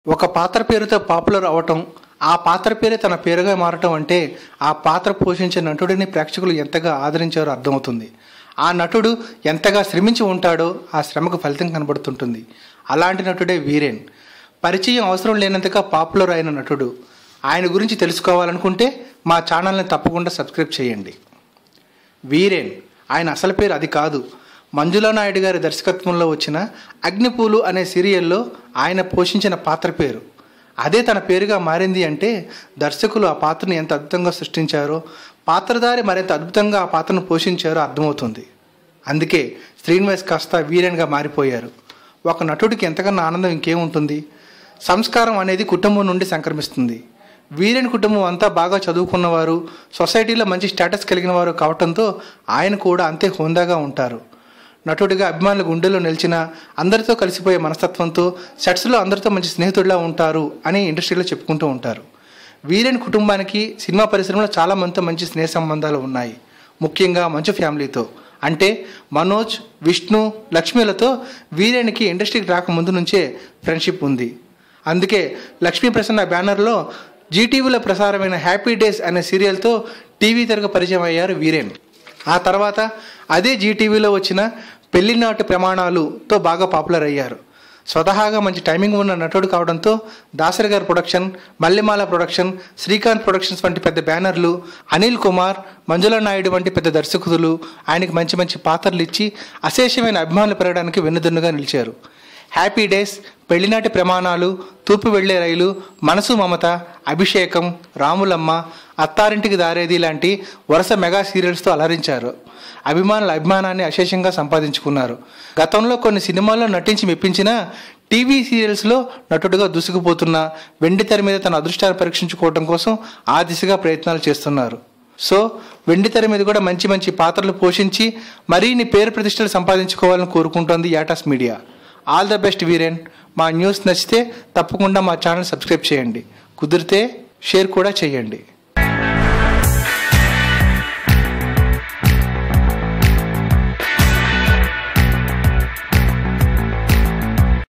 ఒక పాత్ర పేరుతో పాపులర్ అవటం, ఆ పాత్ర పేరే తన పేరుగా మారటం అంటే ఆ పాత్ర పోషించే నటుడిని ప్రేక్షకులు ఎంతగా ఆదరించారో అర్థమవుతుంది. ఆ నటుడు ఎంతగా శ్రమించి ఉంటాడో ఆ శ్రమకు ఫలితం కనబడుతుంటుంది. అలాంటి నటుడే వీరేన్. పరిచయం అవసరం లేనంతగా పాపులర్ అయిన నటుడు. ఆయన గురించి తెలుసుకోవాలనుకుంటే మా ఛానల్ని తప్పకుండా సబ్స్క్రైబ్ చేయండి. వీరేన్, ఆయన అసలు పేరు అది కాదు. మంజులా నాయుడు గారి దర్శకత్వంలో వచ్చిన అగ్నిపూలు అనే సీరియల్లో ఆయన పోషించిన పాత్ర పేరు. అదే తన పేరుగా మారింది అంటే దర్శకులు ఆ పాత్రను ఎంత అద్భుతంగా సృష్టించారో, పాత్రధారి మరింత అద్భుతంగా ఆ పాత్రను పోషించారో అర్థమవుతుంది. అందుకే శ్రీనివాస్ కాస్త వీరేన్గా మారిపోయారు. ఒక నటుడికి ఎంతకన్నా ఆనందం ఇంకేముంటుంది. సంస్కారం అనేది కుటుంబం నుండి సంక్రమిస్తుంది. వీరేన్ కుటుంబం అంతా బాగా చదువుకున్నవారు, సొసైటీలో మంచి స్టేటస్ కలిగిన వారు కావటంతో ఆయన కూడా అంతే హోందాగా ఉంటారు. నటుడిగా అభిమానుల గుండెల్లో నిలిచిన, అందరితో కలిసిపోయే మనస్తత్వంతో సెట్స్లో అందరితో మంచి స్నేహితుడిలా ఉంటారు అని ఇండస్ట్రీలో చెప్పుకుంటూ ఉంటారు. వీరేన్ కుటుంబానికి సినిమా పరిశ్రమలో చాలా మందితో మంచి స్నేహ సంబంధాలు ఉన్నాయి. ముఖ్యంగా మంచు ఫ్యామిలీతో, అంటే మనోజ్, విష్ణు, లక్ష్మీలతో వీరేన్కి ఇండస్ట్రీకి రాకముందు నుంచే ఫ్రెండ్షిప్ ఉంది. అందుకే లక్ష్మీ ప్రసన్న బ్యానర్లో జీటీవీలో ప్రసారమైన హ్యాపీ డేస్ అనే సీరియల్తో టీవీ తెరకు పరిచయం అయ్యారు వీరేన్. ఆ తర్వాత అదే జీటీవీలో వచ్చిన పెళ్లినాటి ప్రమాణాలుతో బాగా పాపులర్ అయ్యారు. స్వతహాగా మంచి టైమింగ్ ఉన్న నటుడు కావడంతో దాసరి గారి production, Mallemala production, Srikanth productions వంటి పెద్ద బ్యానర్లు, అనిల్ కుమార్, మంజులా నాయుడు వంటి పెద్ద దర్శకులు ఆయనకి మంచి మంచి పాత్రలు ఇచ్చి అశేషమైన అభిమానులు పెరగడానికి వెన్నుదన్నుగా నిలిచారు. హ్యాపీ డేస్, పెళ్లినాటి ప్రమాణాలు, తూర్పు వెళ్లే రైలు, మనసు మమత, అభిషేకం, రాములమ్మ, అత్తారింటికి దారేది లాంటి వరుస మెగా సీరియల్స్తో అలరించారు. అభిమానుల అభిమానాన్ని అశేషంగా సంపాదించుకున్నారు. గతంలో కొన్ని సినిమాల్లో నటించి మెప్పించినా టీవీ సీరియల్స్లో నటుడుగా దూసుకుపోతున్న వెండి తెర మీద తన అదృష్టాన్ని పరీక్షించుకోవడం కోసం ఆ దిశగా ప్రయత్నాలు చేస్తున్నారు. సో వెండి తెర మీద కూడా మంచి మంచి పాత్రలు పోషించి మరిన్ని పేరు ప్రతిష్టలు సంపాదించుకోవాలని కోరుకుంటోంది యాటాస్ media. All the best Viren. మా న్యూస్ నచ్చితే తప్పకుండా మా ఛానల్ సబ్స్క్రైబ్ చేయండి. కుదిరితే షేర్ కూడా చేయండి.